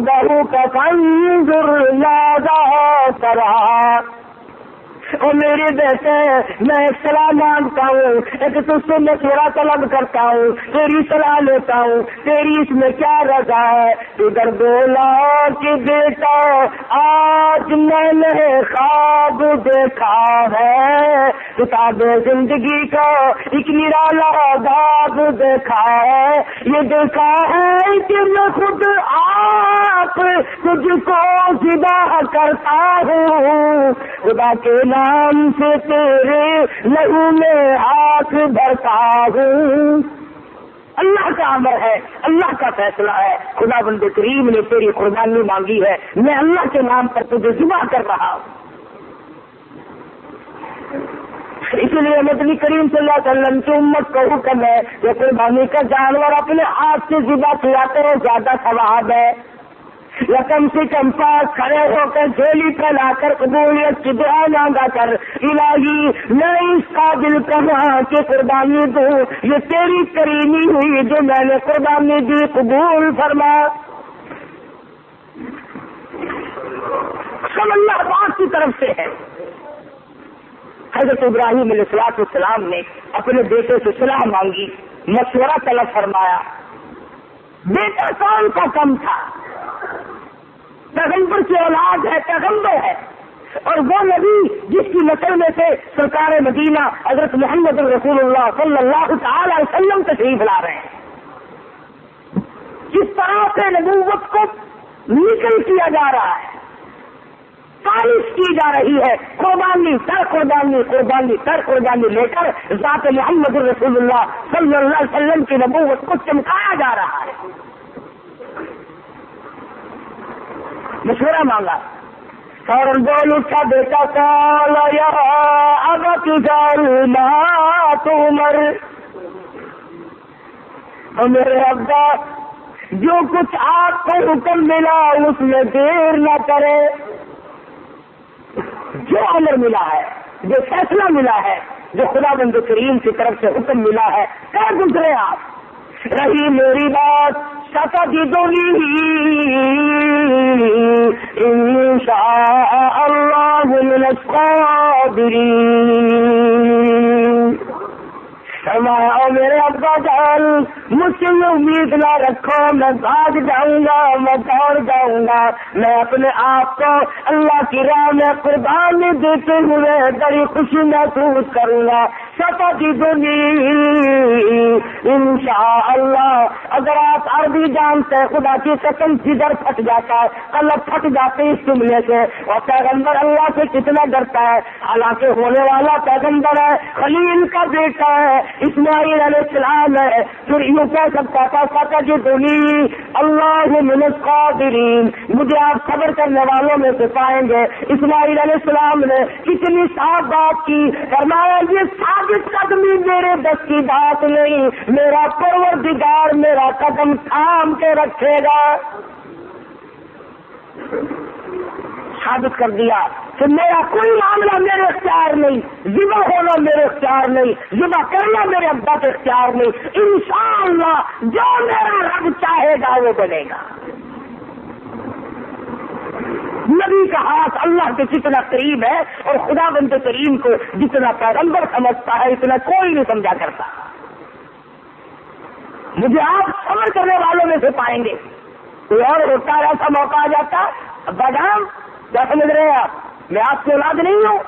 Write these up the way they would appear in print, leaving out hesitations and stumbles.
بہو کا فانظر ماذا ترى. اور میرے بیٹے میں ایک صلاح مانگتا ہوں, ایک تجھ سے مشورہ طلب کرتا ہوں, تیری صلاح لیتا ہوں, تیری اس میں کیا رضا ہے؟ ادھر بولا کہ بیٹا آج میں نے خواب دیکھا ہے, کتاب زندگی کا ایک نرالا باب دیکھا ہے. یہ دیکھا ہے کہ میں خود آپ تجھ کو ذبح کرتا ہوں, خدا کے نام سے تیرے لہو میں ہاتھ بھرتا ہوں. اللہ کا امر ہے, اللہ کا فیصلہ ہے. خدا بند کریم نے تیری قربانی مانگی ہے, میں اللہ کے نام پر تجھے ذبح کر رہا ہوں. اسی لیے نبی کریم صلی اللہ علیہ وسلم کی امت کو حکم ہے کہ قربانی کا جانور اپنے ہاتھ سے ذبح کیا کرو, زیادہ ثواب ہے. یا کم سے کم پاس کھڑے ہو کر جھولی پھیلا کر قبولیت کی دعا مانگا کر, الہی میں اس قابل کہاں کہ قربانی دوں, یہ تیری کریمی ہوئی جو میں نے قربانی دی, قبول فرما. سب اللہ پاک کی طرف سے ہے. حضرت ابراہیم علیہ السلام نے اپنے بیٹے سے صلاح مانگی, مشورہ طلب فرمایا. بیٹا کون کا کم تھا؟ پیغمبر کی اولاد ہے, پیغمبر ہے, اور وہ نبی جس کی نسل میں سے سرکار مدینہ حضرت محمد رسول اللہ صلی اللہ تعالی علیہ وسلم تشریف لا رہے ہیں. جس طرح سے نبوت کو نکل کیا جا رہا ہے, تعریف کی جا رہی ہے, قربانی تر قربانی, قربانی تر قربانی لے کر ذات محمد رسول اللہ صلی اللہ علیہ وسلم کی نبوت کو چمکایا جا رہا ہے. مشورہ مانگا, فوراً بول اٹھا بیٹا, قال یا ابت افعل ما تؤمر. اور میرے ابا جو کچھ آپ کو حکم ملا اس میں دیر نہ کرے. جو امر ملا ہے, جو فیصلہ ملا ہے, جو خدا بند کریم کی طرف سے حکم ملا ہے, کیا گزرے آپ. رہی میری بات, ستجدنی انشاء اللہ من الصابرین. فرمایا میرے ابا جان مجھ سے امید نہ رکھو, میں بھاگ جاؤں گا, میں دوڑ جاؤں گا, میں اپنے آپ کو اللہ کی راہ میں قربانی دیتے ہوئے بڑی خوشی محسوس کروں گا. ستجدنی انشاءاللہ. اگر آپ عربی جانتے خدا کی قسم جدھر پھٹ جاتا ہے, قلب پھٹ جاتے اس جملے سے. اور پیغمبر اللہ سے کتنا ڈرتا ہے, حالانکہ ہونے والا پیغمبر ہے, خلیل کا بیٹا ہے, اسماعیل علیہ السلام ہے. پھر یوں کہہ سکتا تھا ستجدنی اللہ من الصابرین, مجھے آپ صبر کرنے والوں میں سے پائیں گے. اسماعیل علیہ السلام نے کتنی صاف بات کی, فرمایا یہ ثابت قدمی میرے بس کی بات نہیں, میرا پروردگار میرا قدم تھام کے رکھے گا. ثابت کر دیا کہ میرا کوئی معاملہ میرے اختیار نہیں, ذبح ہونا میرے اختیار نہیں, ذبح کرنا میرے ابا کے اختیار نہیں. انشاءاللہ جو میرا رب چاہے گا وہ بنے گا. نبی کا ہاتھ اللہ کے جتنا قریب ہے اور خدا بند کریم کو جتنا پیغمبر سمجھتا ہے اتنا کوئی نہیں سمجھا کرتا. مجھے آپ صبر کرنے والوں میں سے پائیں گے. کوئی اور ہوتا ہے ایسا موقع آ جاتا, ابا جان کیا سمجھ رہے ہیں آپ, میں آپ کی اولاد نہیں ہوں,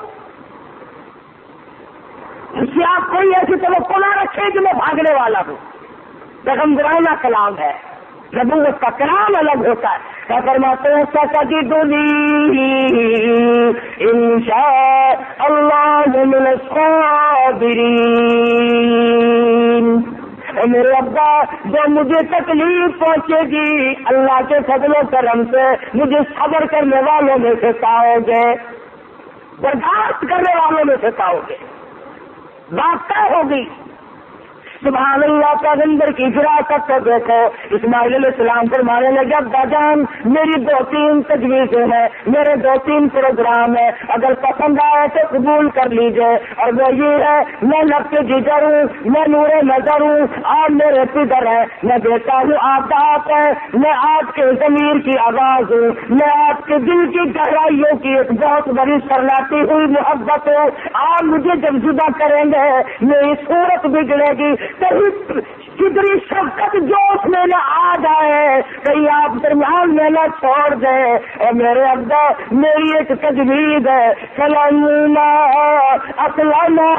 اس سے آپ کوئی ایسی توقع نہ رکھے کہ میں بھاگنے والا ہوں. پیغمبرانہ کلام ہے, نبوت کا کلام الگ ہوتا ہے. کیا فرماتے ہیں ستجدنی انشاء اللہ من الصابرین. میرے ابا جو مجھے تکلیف پہنچے گی اللہ کے فضل و کرم سے مجھے صبر کرنے والوں میں سے پاؤ گے, برداشت کرنے والوں میں سے پاؤ گے. بات طے ہوگی, سبحان اللہ، پیغمبر کی فراست کو دیکھو۔ اسماعیل علیہ السلام فرمانے لگے ابا جان میری 2-3 تجویزیں ہیں، میرے 2-3 پروگرام ہیں، اگر پسند آئے تو قبول کر لیجئے، اور وہ یہ ہے میں نفس جگر ہوں، میں نور نظر ہوں، آپ میرے پدر ہیں، میں دیتا ہوں آپ آپ ہیں، میں آپ کے ضمیر کی آواز ہوں، میں آپ کے دل کی گہرائیوں کی ایک بہت بڑی سرلاتی ہوئی محبت ہوں، آپ مجھے جب جدا کریں گے میری صورت بگڑے گی، کہیں جدری شفقت جوش میں نہ آ جائے، کہیں آپ درمیان میں نہ چھوڑ دیں۔ اور میرے ابا میری ایک تجویز ہے، سلامنا اسلامہ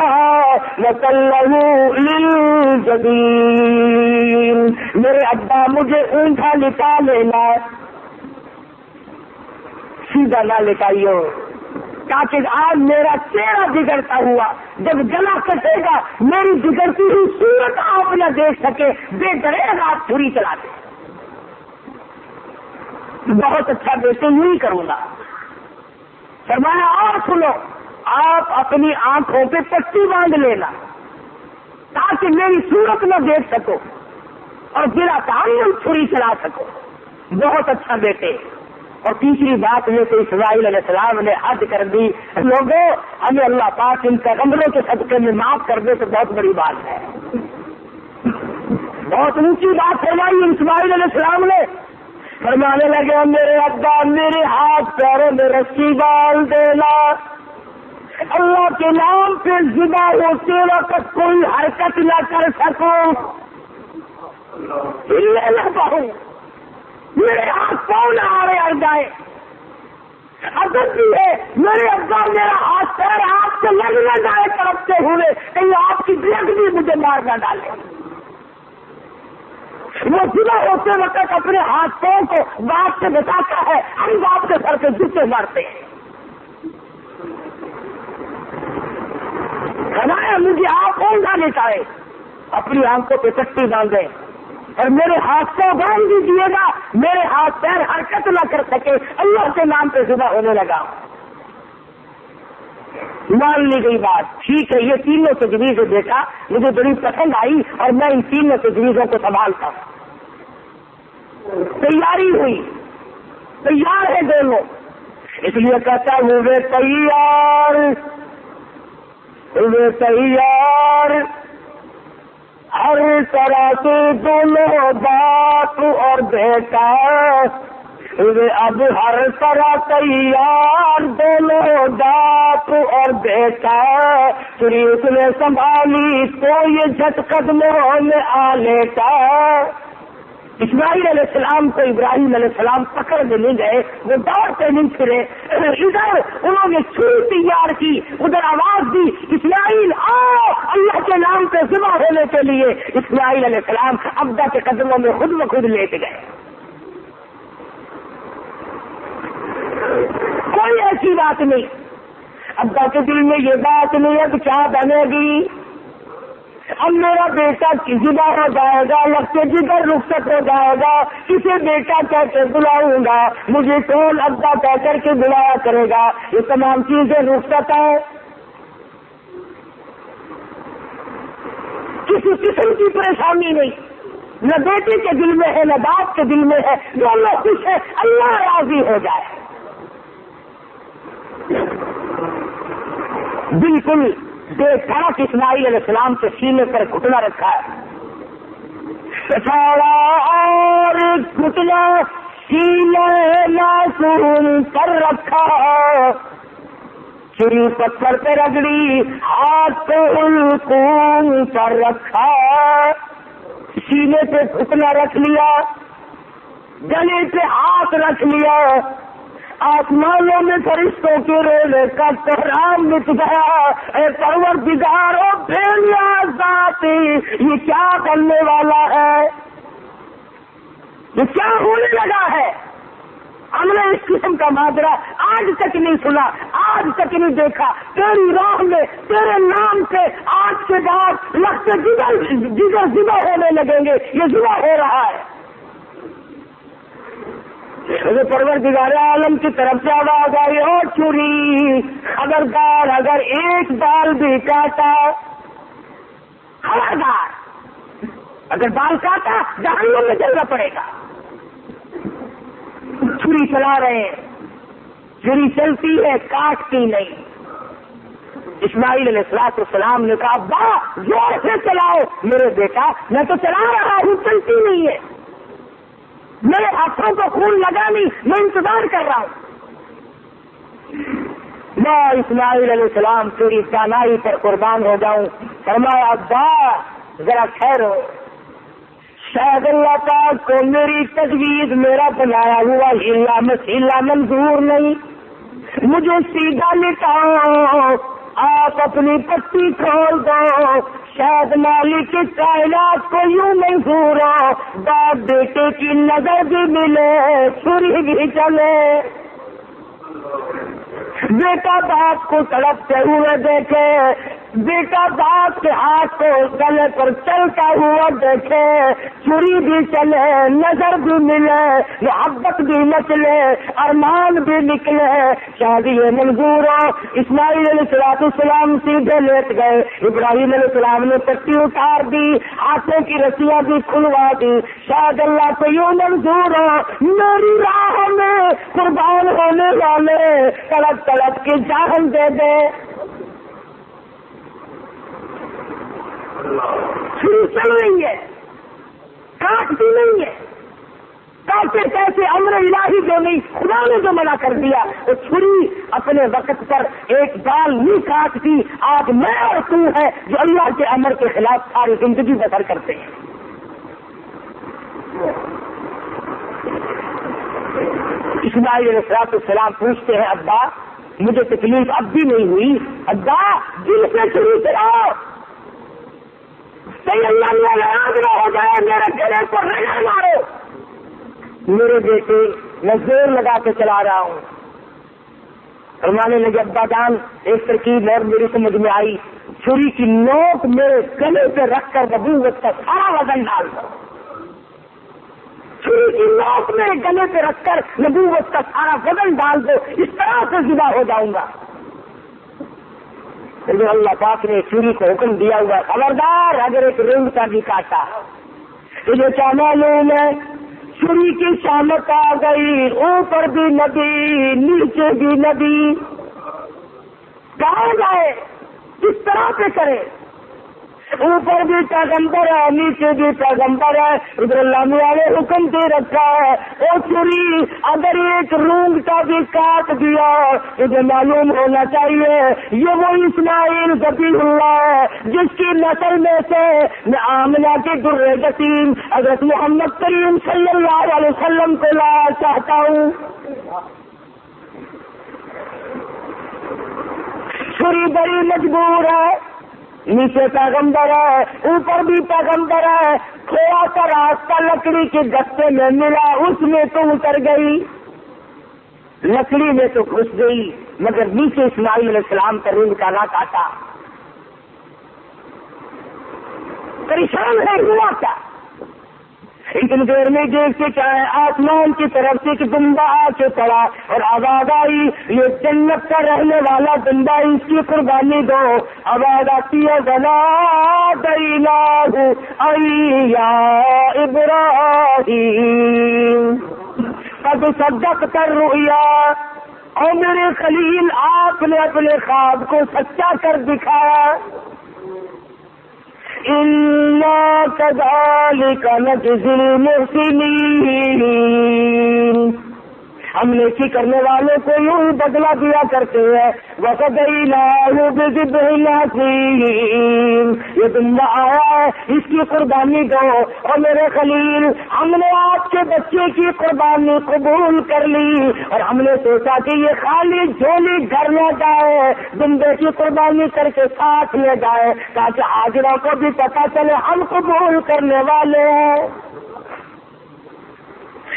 وسلموا للجبین، میرے ابا مجھے اونٹا لٹا لینا، سیدھا نہ لٹائیو، تاکہ آج میرا چہرہ بگڑتا ہوا جب گلا کٹے گا میری بگڑتی ہوئی صورت آپ نہ دیکھ سکے، بے دریغ آپ چھری چلاتے۔ بہت اچھا بیٹے یوں ہی کروں گا۔ فرمایا اور سنو، آپ اپنی آنکھوں پہ پٹی باندھ لینا تاکہ میری صورت نہ دیکھ سکو اور بلا تعین چھری چلا سکو۔ بہت اچھا بیٹے۔ اور تیسری بات یہ کہ اسماعیل علیہ السلام نے حد کر دی، لوگوں ہمیں اللہ پاک ان پیغمبروں کے صدقے میں معاف کر دے تو بہت بڑی بات ہے، بہت اونچی بات فرمائی اسماعیل علیہ السلام نے۔ فرمانے لگے میرے ابا میرے ہاتھ پیروں میں رسی ڈال دینا، اللہ کے نام پہ ذبح ہوتے وقت کوئی حرکت نہ کر سکوں، ہلنے نہ پاؤں، میرے ہاتھ پاؤں نہ آڑے آ جائے، اگر بھی ہے میرے ابا میرا ہاتھ پیر آپ سے لگ نہ جائے تڑپتے ہوئے، کہیں آپ کی بیگ بھی مجھے مار نہ ڈالے۔ وہ ذبح ہوتے وقت اپنے ہاتھ پاؤں کو باپ سے بچاتا ہے، ہم باپ کے سر پہ جوتے مارتے ہیں۔ فرمایا مجھے آپ اونگا لٹائے، اپنی آنکھوں پہ پٹی باندھے اور میرے ہاتھ کو باندھ دیجیے گا، میرے ہاتھ پیر حرکت نہ کر سکے، اللہ کے نام پہ ذبح ہونے لگا۔ مان لی گئی بات، ٹھیک ہے، یہ تینوں تجویزیں دیکھا مجھے بڑی پسند آئی اور میں ان تینوں تجویزوں کو سنبھالتا ہوں۔ تیاری ہوئی، تیار ہے دونوں، اس لیے کہتا ہوں وہ تیار، وہ تیار، ہر طرح سے دونوں باپ اور بیٹا، اب ہر طرح تیار دونوں باپ اور بیٹا، پھر اس نے سنبھالی تو یہ جھٹ قدموں میں آ لیتا۔ اسماعیل علیہ السلام کو ابراہیم علیہ السلام پکڑ میں نہیں گئے، وہ دوڑتے نہیں پھرے، ادھر انہوں نے چھری تیار کی، ادھر آواز دی اسماعیل آؤ اللہ کے نام پہ ذبح ہونے کے لیے۔ اسماعیل علیہ السلام ابا کے قدموں میں خود بخود لیٹ گئے۔ کوئی ایسی بات نہیں، ابا کے دل میں یہ بات نہیں اب کیا بنے گی، اب میرا بیٹا ذبح ہو جائے گا، لگتے جگر رخصت ہو جائے گا، کسے بیٹا کہہ کے بلاؤں گا، مجھے کون ابا کہہ کر کے بلایا کرے گا، یہ تمام چیزیں رخصت ہے، کسی قسم کی پریشانی نہیں، نہ بیٹے کے دل میں ہے نہ باپ کے دل میں ہے، جو اللہ خوش ہے اللہ راضی ہو جائے۔ بالکل بے فرق اسماعیل علیہ السلام کے سینے پر گھٹنا رکھا ہے، پچھاڑا اور گھٹنا سینے معصوم پر رکھا، چھری پتھر پہ رگڑی ہاتھ پہ حلقوم پر رکھا، سینے پہ گھٹنا رکھ لیا، گلے پہ ہاتھ رکھ لیا، آسمانوں میں فرشتوں کے رونے کا کوہرام مٹ گیا، اے پروردگار و بے نیاز ذات یہ کیا کرنے والا ہے، یہ کیا ہونے لگا ہے، ہم نے اس قسم کا ماجرا آج تک نہیں سنا، آج تک نہیں دیکھا، تیری راہ میں تیرے نام سے آج کے بعد لگتے جگر ذبح ہونے لگیں گے، یہ ذبح ہو رہا ہے۔ پروردگار عالم کی طرف سے آواز آئی اور چھری خبردار اگر ایک بال بھی کاٹا، خبردار اگر بال کاٹا جہنم میں جلنا پڑے گا. چھری چلا رہے ہیں, چھری چلتی ہے کاٹتی نہیں. اسماعیل علیہ السلام نے کہا ابا زور سے چلاؤ. میرے بیٹا میں تو چلا رہا ہوں, چلتی نہیں ہے, میرے ہاتھوں کو خون لگا نہیں, میں انتظار کر رہا ہوں. میں اسماعیل علیہ السلام تیری دانائی پر قربان ہو جاؤں. فرمایا ابا ذرا ٹھہرو, شاید اللہ پاک کو میری تجویز, میرا بنایا ہوا ہیلا مسیلا منظور نہیں. مجھے سیدھا لٹاؤ, آپ اپنی پٹی کھول دو. شاید مالک کی کائنات کو یوں منظور ہو, باپ بیٹے کی نظر بھی ملے, چھری بھی چلے. بیٹا باپ کو تڑپتے ہوئے دیکھے, بیٹا باپ کے ہاتھ کو گلے پر چلتا ہوا دیکھے, چھری بھی چلے, نظر بھی ملے, محبت بھی مچلے, ارمان بھی نکلے, شادی منظور ہو. اسماعیل علیہ السلام سیدھے لیٹ گئے. ابراہیم علیہ السلام نے پٹی اتار دی, ہاتھوں کی رسیاں بھی کھلوا دی. شاید اللہ کو یوں منظور ہو میری راہ میں قربان ہونے والے تڑپ تڑپ کی جان دے دے. چھری چل رہی ہے, کاٹتی نہیں ہے. کاٹتے کیسے امر الہی جو نہیں, خدا نے جو منع کر دیا. وہ چھری اپنے وقت پر ایک بال نہیں کاٹتی. آج میں اور تو ہے جو اللہ کے امر کے خلاف ساری زندگی بسر کرتے ہیں. اسماعیل علیہ السلام پوچھتے ہیں ابا مجھے تکلیف اب بھی نہیں ہوئی. ابا دل سے چھری چلاؤ, صحیح اللہ ناراض نہ ہو جائے, میرے گلے پر نہ مارو. میرے بیٹے میں زور لگا کے چلا رہا ہوں. فرمانے لگے ابا جان ایک ترکیب اور میری سمجھ میں آئی, چھری کی نوک میرے گلے پہ رکھ کر نبوت کا سارا وزن ڈال دو. چھری کی نوک میرے گلے پہ رکھ کر نبوت کا سارا وزن ڈال دو, اس طرح سے ذبح ہو جاؤں گا. اللہ پاک نے چھری کو حکم دیا ہوا, خبردار اگر ایک رنگ کا بھی کاٹا. تجھے کیا معلوم ہے چھری کی شامت آ گئی, اوپر بھی نبی نیچے بھی نبی, کہاں جائے کس طرح سے کرے. اوپر بھی پیغمبر ہے نیچے بھی پیغمبر ہے. ادھر اللہ میاں نے حکم دے رکھا ہے او چھری اگر ایک رونگ کا بھی کاٹ دیا تجھے معلوم ہونا چاہیے یہ وہ اسماعیل ذبیح اللہ ہے جس کی نسل میں سے میں آمنہ کے در یتیم حضرت محمد کریم صلی اللہ علیہ وسلم کو لانا چاہتا ہوں. چھری بڑی مجبور ہے, نیچے پیغمبر ہے اوپر بھی پیغمبر ہے. تھوڑا سا راستہ لکڑی کے گتے میں ملا, اس میں تو اتر گئی, لکڑی میں تو گھس گئی, مگر نیچے اسماعیل علیہ السلام کا رنگ کا نہ کاٹا. پریشان ہے ہوا کیا. اتنی دیر میں دیکھتے چاہے آسمان کی طرف سے ایک دمبا آ کے پڑا اور آواز آئی یہ جنت کا رہنے والا دمبا, اس کی قربانی دو. آواز آتی ہے بنا دینا یا ابراہیم قد صدقت الرؤیا, اور میرے خلیل آپ نے اپنے خواب کو سچا کر دکھایا. إِنَّا كَذَلِكَ نَجْزِي الْمُحْسِنِينَ, ہم نیکی کرنے والوں کو یوں بدلہ دیا کرتے ہیں. وَفَدَيْنَاهُ بِذِبْحٍ عَظِيمٍ, یہ دمبا آیا ہے اس کی قربانی دو. اور میرے خلیل ہم نے آپ کے بچے کی قربانی قبول کر لی اور ہم نے سوچا کہ یہ خالی جھولی گھر لے جائے, دمبے کی قربانی کر کے ساتھ لے جائے تاکہ حاضروں کو بھی پتہ چلے ہم قبول کرنے والے ہیں.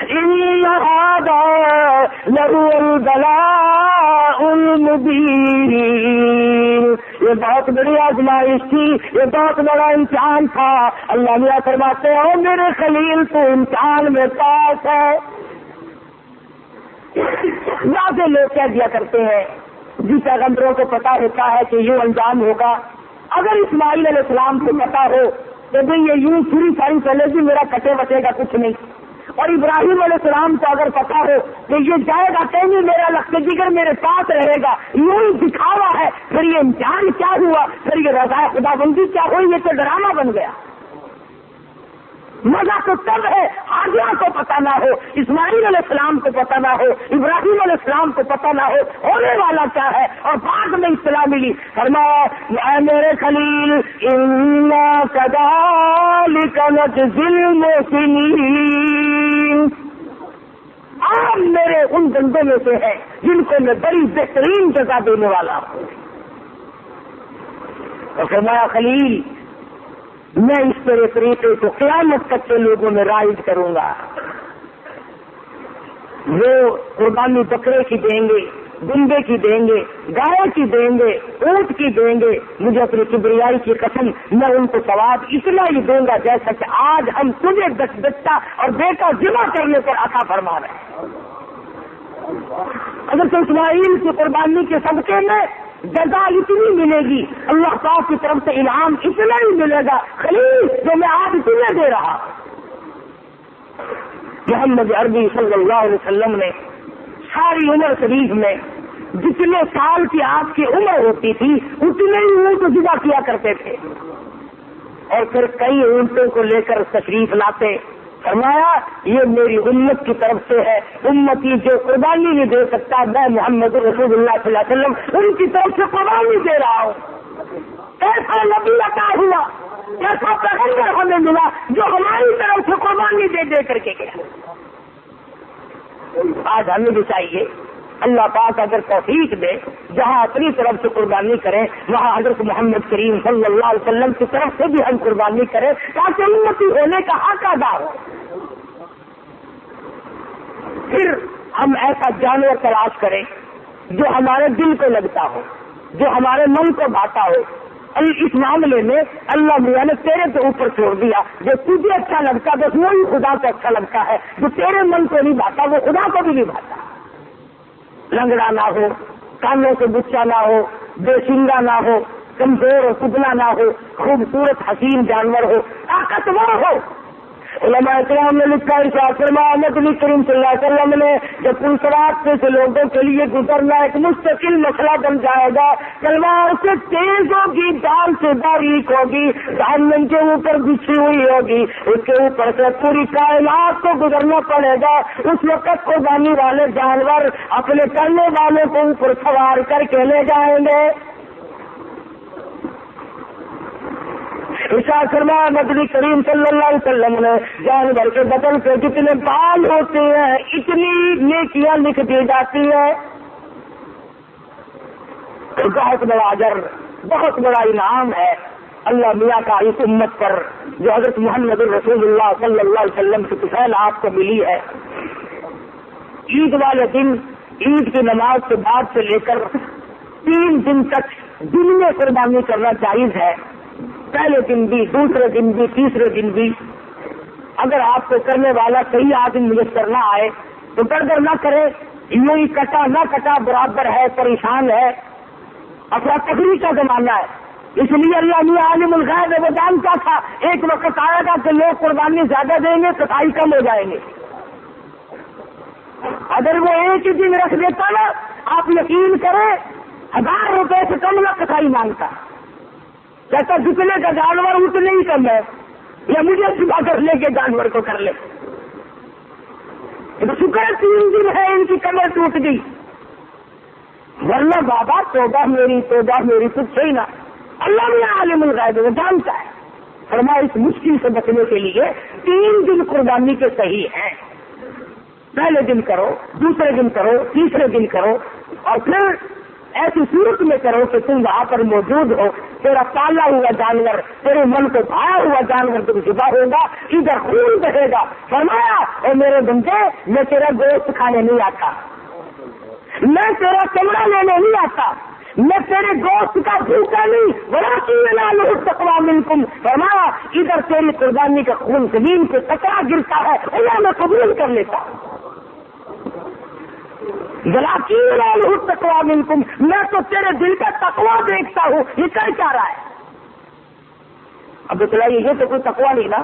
إِنَّ هَذَا لَهُوَ الْبَلَاءُ الْمُبِينُ, یہ بہت بڑی آزمائش تھی, یہ بہت بڑا امتحان تھا. اللہ میاں فرماتے ہیں میرے خلیل تو امتحان میں پاس ہے. زیادہ لوگ کہہ دیا کرتے ہیں جی پیغمبروں کو پتا ہوتا ہے کہ یہ انجام ہوگا. اگر اسماعیل علیہ السلام کو پتا ہو کہ بھئی یہ یوں پوری ساری چلے گی، میرا کٹے بچے گا کچھ نہیں. اور ابراہیم علیہ السلام کو اگر پتا ہو کہ یہ جائے گا کہیں میرا لخت جگر میرے ساتھ رہے گا، یوں ہی دکھاوا ہے، پھر یہ امتحان کیا ہوا، پھر یہ رضا خدا بندی کیا ہوئی، یہ تو ڈرامہ بن گیا. مزہ تو تب ہے حاجرہ کو پتا نہ ہو، اسماعیل علیہ السلام کو پتا نہ ہو، ابراہیم علیہ السلام کو پتا نہ ہو ہونے والا کیا ہے، اور بعد میں اطلاع ملی. فرمایا اے میرے خلیل انا کذالک نجزی المحسنین، آپ میرے ان بندوں میں سے ہیں جن کو میں بڑی بہترین جزا دینے والا ہوں. اور فرمایا خلیل میں اس طرح طریقے کو قیامت تک کے لوگوں میں رائج کروں گا. وہ قربانی بکرے کی دیں گے، گنڈے کی دیں گے، گائے کی دیں گے، اونٹ کی دیں گے، مجھے اپنی کبریائی کی قسم میں ان کو ثواب اتنا ہی دوں گا جیسا کہ آج ہم تجھے بچہ اور بیٹا ذبح کرنے پر عطا فرما رہے ہیں. اگر تو اسماعیل کی قربانی کے صدقے میں جزا اتنی ملے گی، اللہ پاک کی طرف سے انعام اتنا ہی ملے گا خلیل جو میں آج تمہیں دے رہا. محمد عربی صلی اللہ علیہ وسلم نے ساری عمر شریف میں جتنے سال کی آپ کی عمر ہوتی تھی اتنے ہی اونٹ ذبح کیا کرتے تھے، اور پھر کئی اونٹوں کو لے کر تشریف لاتے. فرمایا یہ میری امت کی طرف سے ہے، امتی جو قربانی نہیں دے سکتا میں محمد رسول اللہ صلی اللہ علیہ وسلم ان کی طرف سے قربانی دے رہا ہوں. ایسا نبی عطا ہوا، ایسا پیغمبر ہمیں ملا جو ہماری طرف سے قربانی دے کر کے گیا. آج ہمیں بھی چاہیے اللہ پاک اگر توفیق دے جہاں اپنی طرف سے قربانی کریں وہاں حضرت محمد کریم صلی اللہ علیہ وسلم کی طرف سے بھی ہم قربانی کریں تاکہ امتی ہونے کا حق ادا ہو. پھر ہم ایسا جانور تلاش کریں جو ہمارے دل کو لگتا ہو، جو ہمارے من کو بھاتا ہو. اس معاملے میں اللہ میاں نے تیرے کے اوپر چھوڑ دیا، جو تجھے اچھا لگتا بس وہی خدا کو اچھا لگتا ہے، جو تیرے من کو نہیں بھاتا وہ خدا کو بھی نہیں بھاتا. لنگڑا نہ ہو، کانوں سے بچا نہ ہو، بے سنگا نہ ہو، کمزور اور پتلا نہ ہو، خوبصورت حسین جانور ہو، طاقتور ہو. علماء کرام نے لکھا نبی کریم صلی اللہ علیہ وسلم نے جب پلسرات سے لوگوں کے لیے گزرنا ایک مستقل مسئلہ بن جائے گا، تلوار سے تیز ہوگی، ڈال سے باریک ہوگی، دامن کے اوپر بچھی ہوئی ہوگی، اس کے اوپر سے پوری کائنات کو گزرنا پڑے گا. اس وقت قربانی والے جانور اپنے کرنے والوں کو اوپر سوار کر کے لے جائیں گے. ارشاد فرمایا نبی کریم صلی اللہ علیہ وسلم نے جانور کے بدن کے جتنے بال ہوتے ہیں اتنی نیکیاں لکھ دی جاتی ہے. بہت بڑا اجر، بہت بڑا انعام ہے اللہ میاں کا اس امت پر جو حضرت محمد رسول اللہ صلی اللہ علیہ وسلم کی طفیل آپ کو ملی ہے. عید والے دن عید کی نماز کے بعد سے لے کر 3 دن تک دن میں قربانی کرنا جائز ہے. پہلے دن بھی، دوسرے دن بھی، تیسرے دن بھی. اگر آپ کو کرنے والا صحیح آدمی میسر نہ آئے تو گڑبڑ نہ کرے، یوں ہی کٹا نہ کٹا برابر ہے، پریشان ہے. افراتفری کا زمانہ ہے، اس لیے اللہ میاں عالم الغیب ہے، وہ جانتا تھا ایک وقت آئے گا کہ لوگ قربانی زیادہ دیں گے، صفائی کم ہو جائیں گے. اگر وہ ایک ہی دن رکھ دیتا نا، آپ یقین کریں 1000 روپے سے کم نہ صفائی مانگتا. کہتا جتنے کا جانور اتنے ہی کم ہے، یا مجھے صبح کر لے کے جانور کو کر لے. شکر 3 دن ہے ان کی کمر ٹوٹ گئی، ورنہ بابا توبہ میری کچھ ہی نہ. اللہ نے عالم الغیب وہ جانتا ہے. فرمایا اس مشکل سے بچنے کے لیے 3 دن قربانی کے صحیح ہیں. پہلے دن کرو، دوسرے دن کرو، تیسرے دن کرو، اور پھر ایسی صورت میں کرو کہ تم وہاں پر موجود ہو. تیرا پالا ہوا جانور، تیرے من کو بھایا ہوا جانور تم ذبح ہوگا، ادھر خون بہے گا. فرمایا اور میرے بندے میں تیرا گوشت کھانے نہیں آتا، میں تیرا چمڑا لینے نہیں آتا، میں تیرے گوشت کا بھوکا نہیں، تقویٰ منکم. فرمایا ادھر تیری قربانی کا خون زمین پہ کچرا گرتا ہے، اللہ میں قبول کر لیتا. تقویٰ منکم، میں تو تیرے دل کا تقویٰ دیکھتا ہوں، یہ کیا رہا ہے. اب بتلائیے یہ تو کوئی تقویٰ نہیں نا،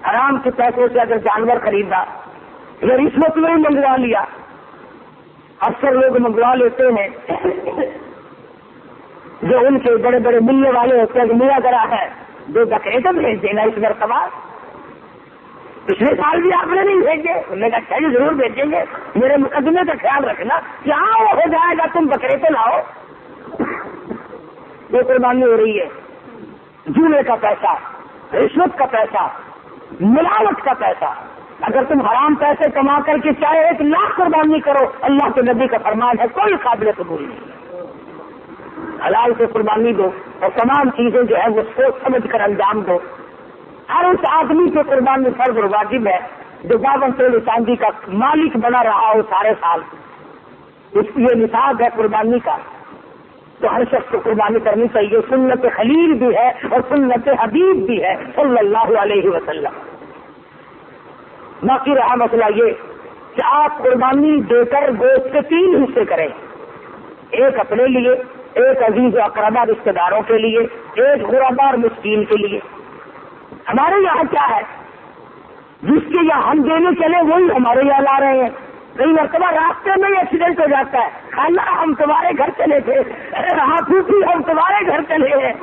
حرام کے پیسوں سے اگر جانور خریدا یا رشوت میں ہی منگوا لیا. اکثر لوگ منگوا لیتے ہیں جو ان کے بڑے بڑے ملنے والے ہوتے ہیں، ملا کرا ہے 2 بکرے تو بھیج دینا اس مرتبہ. پچھلے سال بھی آپ نے نہیں بھیجے، انہوں نے کہا اچھا جی ضرور بھیجیں گے، میرے مقدمے کا خیال رکھنا کہ ہاں وہ ہو جائے گا، تم بکرے تو لاؤ. یہ قربانی ہو رہی ہے. جوئے کا پیسہ، رشوت کا پیسہ، ملاوٹ کا پیسہ. اگر تم حرام پیسے کما کر کے چاہے 1 لاکھ قربانی کرو، اللہ کے نبی کا فرمان ہے کوئی قابل قبول نہیں. حلال سے قربانی دو اور تمام چیزیں جو ہے وہ سوچ سمجھ کر انجام دو. ہر اس آدمی کے قربانی فرض اور واجب ہے جو 52 تولے چاندی کا مالک بنا رہا ہو سارے سال. اس کی یہ نصاب ہے قربانی کا، تو ہر شخص کو قربانی کرنی چاہیے. سنت خلیل بھی ہے اور سنت حبیب بھی ہے صلی اللہ علیہ وسلم. باقی رہا مسئلہ یہ کہ آپ قربانی دے کر گوشت کے 3 حصے کریں، ایک اپنے لیے، ایک عزیز و اقربا رشتے داروں کے لیے، ایک غربا اور مسکین کے لیے. ہمارے یہاں کیا ہے، جس کے یہاں ہم دینے چلے وہی ہمارے یہاں لا رہے ہیں. کئی مرتبہ راستے میں ہی ایکسیڈنٹ ہو جاتا ہے، خالہ ہم تمہارے گھر چلے تھے، ہاں پھوپھی ہم تمہارے گھر چلے ہیں.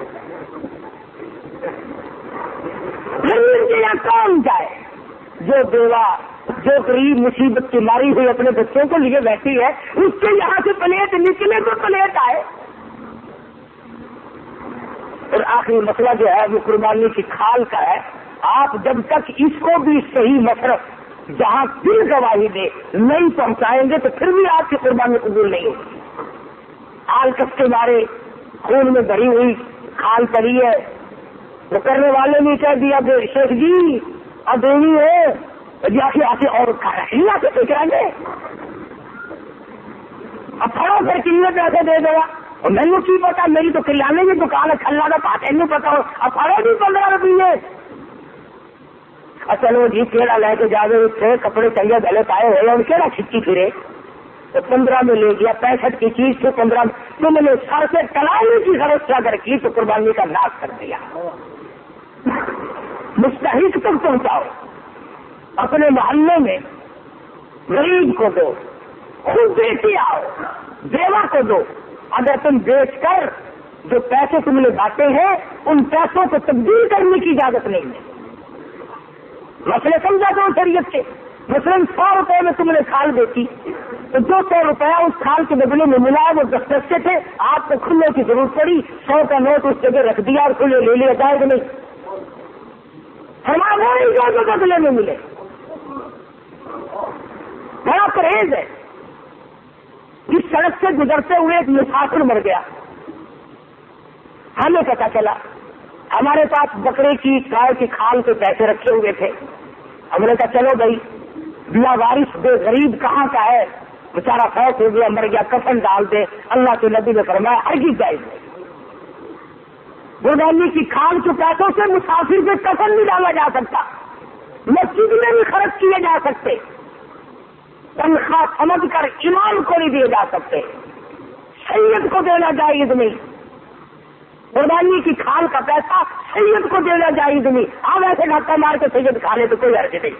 یہاں کون جائے؟ جو بیوہ، جو غریب مصیبت کی ماری ہوئی اپنے بچوں کو لیے بیٹھی ہے، اس کے یہاں سے پلیٹ نکلے تو پلیٹ آئے. اور آخری مسئلہ جو ہے وہ قربانی کی کھال کا ہے. آپ جب تک اس کو بھی صحیح مصرف جہاں دل گواہی دے نہیں پہنچائیں گے تو پھر بھی آپ کی قربانی قبول نہیں ہوگی. آلکس کے مارے خون میں بھری ہوئی کھال پڑی ہے، وہ کرنے والے نے کہہ دیا کہ شیخ جی اب دینی ہے جا کے آتے اور کھانا سے فکریں گے، اب پڑو پھر کتنے پیسے دے دے گا. اور میں نے کی پتا، میری تو کریانے کی دکان ہے، کھلا کا پاتے نہیں پتا ہو، اب پڑو بھی 15 روپیے. چلو جی کیڑا لے کے جا رہے تھے، کپڑے چاہیے گلے پائے ہوئے اور کیڑا کھچی پھرے تو 15 میں لے گیا. 65 کی چیز تھی 15 میں، تم نے سر سے ٹلانے کی غرض سے اگر کی تو قربانی کا ناش کر دیا. مستحق تک پہنچاؤ، اپنے محلے میں غریب کو دو، خود بیچ آؤ، بیوہ کو دو. اگر تم بیچ کر جو پیسے تم نے بانٹے ہیں ان پیسوں کو تبدیل کرنے کی اجازت نہیں ہے. مسئلے سمجھا دو شریعت کے. مثلاً 100 روپے میں تم نے کھال بیچی تو 200 روپیہ اس کھال کے بدلے میں ملا، وہ 10 کے تھے، آپ کو کھلے کی ضرورت پڑی، 100 کا نوٹ اس جگہ رکھ دیا اور کھلے لے لیا جائے کہ نہیں؟ ہمارے جو بدلے میں ملے. بڑا پرہیز ہے. اس سڑک سے گزرتے ہوئے ایک مسافر مر گیا، ہمیں پتا چلا. ہمارے پاس بکرے کی گائے کی کھال کے پیسے رکھے ہوئے تھے. ہم نے کہا چلو بھائی بلا وارث بے غریب کہاں کا ہے، بیچارہ فوت ہو گیا مر گیا، کفن ڈال دے. اللہ کے نبی نے فرمایا ہرگز جائز نہیں. قربانی کی کھال کے پیسوں سے مسافر کے کفن نہیں ڈالا جا سکتا، مسجد میں بھی خرچ کیے جا سکتے، تنخواہ سمجھ کر امام کو نہیں دیے جا سکتے، سید کو دینا جائز نہیں. قربانی کی کھال کا پیسہ سید کو دینا جائز نہیں. آپ ایسے دھکا مار کے سید کھا لے تو کوئی حرج نہیں.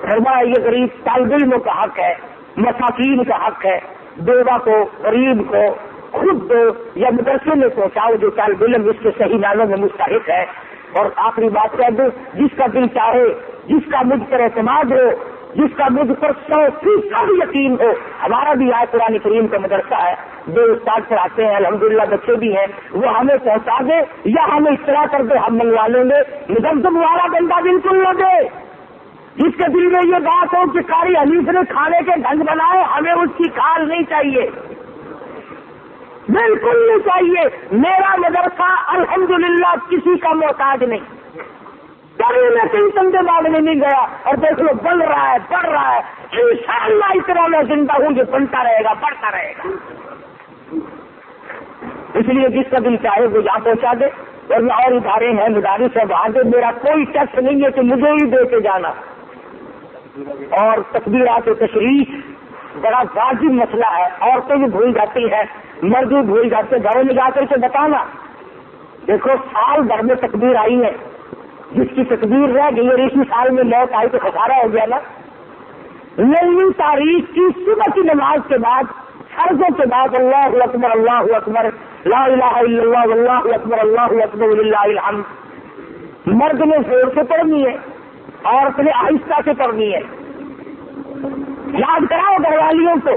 فرمایا یہ غریب طالب علموں کا حق ہے، مساکین کا حق ہے. بیوہ کو، غریب کو خود دو یا مدرسے میں پہنچاؤ جو طالب علم اس کے صحیح معنوں میں مستحق ہے. اور آخری بات کہہ دوں، جس کا دل چاہے، جس کا مجھ پر اعتماد ہو، جس کا مجھ پر 100% یقین ہو. ہمارا بھی آج قرآن کریم کا مدرسہ ہے، 2 استاد پڑھاتے ہیں، الحمدللہ بچے بھی ہیں، وہ ہمیں پہنچا دے یا ہمیں اطلاع کر دے، ہم منگوا لیں گے. مدمزم والا بندہ بالکل نہ دے. جس کے دل میں یہ بات ہو کہ قاری حنیف نے کھانے کے ڈھنگ بنائے، ہمیں اس کی کھال نہیں چاہیے، بالکل نہیں چاہیے. میرا مدرسہ الحمدللہ کسی کا محتاج نہیں. کبھی میں کہیں چندے مانگنے نہیں گیا، اور دیکھ لو بڑھ رہا ہے، بڑھ رہا ہے. انشاءاللہ اتنا میں زندہ ہوں یہ بنتا رہے گا، بڑھتا رہے گا. اس لیے جس کا دل چاہے وہ یہاں پہنچا دے. اور ادارے ہیں، مدارس ہے، وہاں دے. میرا کوئی ٹیکس نہیں ہے کہ مجھے ہی دے کے جانا. اور تکبیرات تشریف بڑا واجب مسئلہ ہے. عورتیں بھی بھول جاتی ہیں، مرد بھی بھول جاتے، گھروں میں جا کر کے بتانا دیکھو سال بھر میں تکبیر آئی ہے، جس کی تکبیر رہ گئی اور اسی سال میں موت آئی تو خسارہ ہو گیا نا۔ نئی تاریخ کی صبح کی نماز کے بعد فرضوں کے بعد اللہ اکبر اللہ اکبر لا الہ الا اللہ واللہ اکبر اللہ اکبر وللہ الحمد مرد نے زور سے پڑھنی ہے، عورت نے آہستہ سے پڑھنی ہے۔ یاد کراؤ گھر والیوں کو،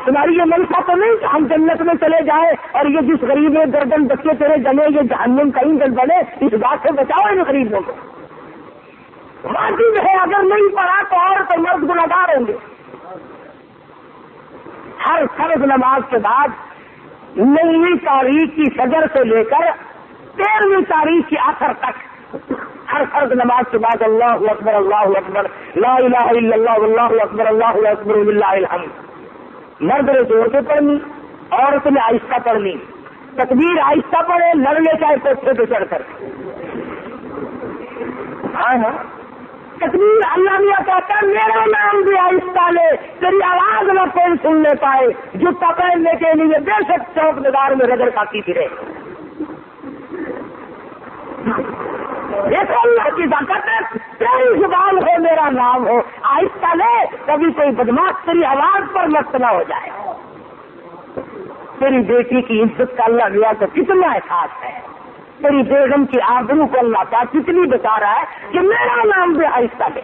تمہاری یہ منشا تو نہیں کہ ہم جنت میں چلے جائیں اور یہ جس غریب گردن بچے تیرے جنے یہ جہنم کا ایندھن بنے، اس بات سے بچاؤ ان غریبوں کو۔ واجب ہے، اگر نہیں پڑھا تو عورت اور مرد گنہگار ہوں گے۔ ہر فرض نماز کے بعد 9ویں تاریخ کی فجر سے لے کر 13ویں تاریخ کی آخر تک ہر فرض نماز کے بعد اللہ اکبر لا الہ الا اللہ واللہ اکبر اللہ اکبر وللہ الحمد مرد نے زور سے پڑھنی، عورت نے آہستہ پڑھنی۔ تکبیر آہستہ پڑھے، لڑنے چاہے کوٹھے پہ چڑھ کر۔ ہاں تکبیر اللہ میاں کہتا ہے میرا نام بھی آہستہ لے، تیری آواز نہ کوئی سن لے پائے، جوتا پہننے کے لیے بے شک چوک بازار میں رگڑ کھاتی پھرے۔ دیکھو اللہ کی طاقت ہے، تیری زبان ہو میرا نام ہو، آہستہ لے، کبھی کوئی بدماش تیری آواز پر مست نہ ہو جائے۔ تیری بیٹی کی عزت کا اللہ میاں کو کتنا احساس ہے، تیری بیگم کی آبرو کو اللہ کا کتنی بتا رہا ہے کہ میرا نام بھی آہستہ لے۔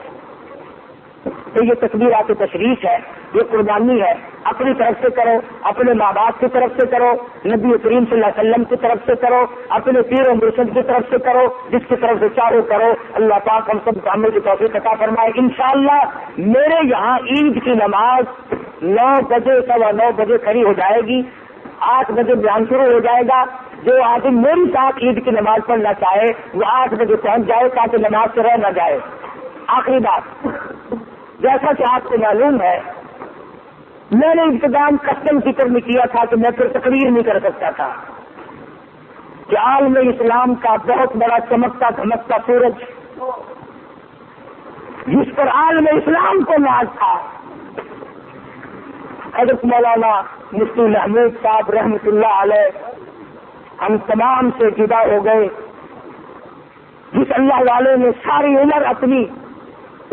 تو یہ تکبیرات تشریف ہے، یہ قربانی ہے، اپنی طرف سے کرو، اپنے ماں باپ کی طرف سے کرو، نبی کریم صلی اللہ علیہ وسلم کی طرف سے کرو، اپنے پیر و مرشد کی طرف سے کرو، جس کی طرف سے چاہو کرو۔ اللہ پاک ہم سب عمل کی توفیق عطا فرمائے۔ انشاءاللہ میرے یہاں عید کی نماز 9 بجے 9:15 بجے کھڑی ہو جائے گی، 8 بجے بیان شروع ہو جائے گا۔ جو آدمی میری ساتھ عید کی نماز پڑھنا چاہے وہ 8 بجے پہنچ جائے تاکہ نماز سے رہ نہ جائے۔ آخری بات، جیسا کہ آپ کو معلوم ہے میں نے انتظام کسٹم فکر میں کیا تھا کہ میں پھر تقریر نہیں کر سکتا تھا کہ عالم اسلام کا بہت بڑا چمکتا دھمکتا سورج جس پر عالم اسلام کو ناز تھا، حضرت مولانا مفتی محمود صاحب رحمۃ اللہ علیہ ہم تمام سے جدا ہو گئے، جس اللہ والے نے ساری عمر اپنی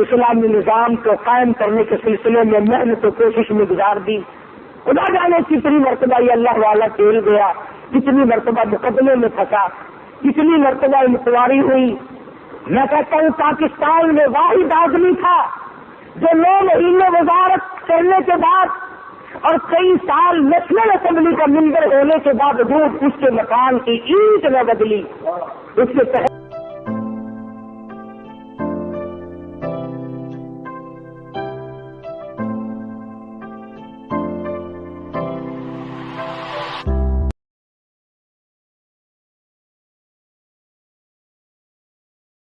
اسلامی نظام کو قائم کرنے کے سلسلے میں محنت و کوشش میں گزار دی۔ خدا جانے کتنی مرتبہ یہ اللہ والا کھیل گیا، کتنی مرتبہ مقدمے میں پھنسا، کتنی مرتبہ انکوائری ہوئی۔ میں کہتا ہوں پاکستان میں واحد آدمی تھا جو 9 مہینے وزارت کرنے کے بعد اور کئی سال نیشنل اسمبلی کا ممبر ہونے کے باوجود اس کے مکان کی اینٹ نہ بدلی، اس کے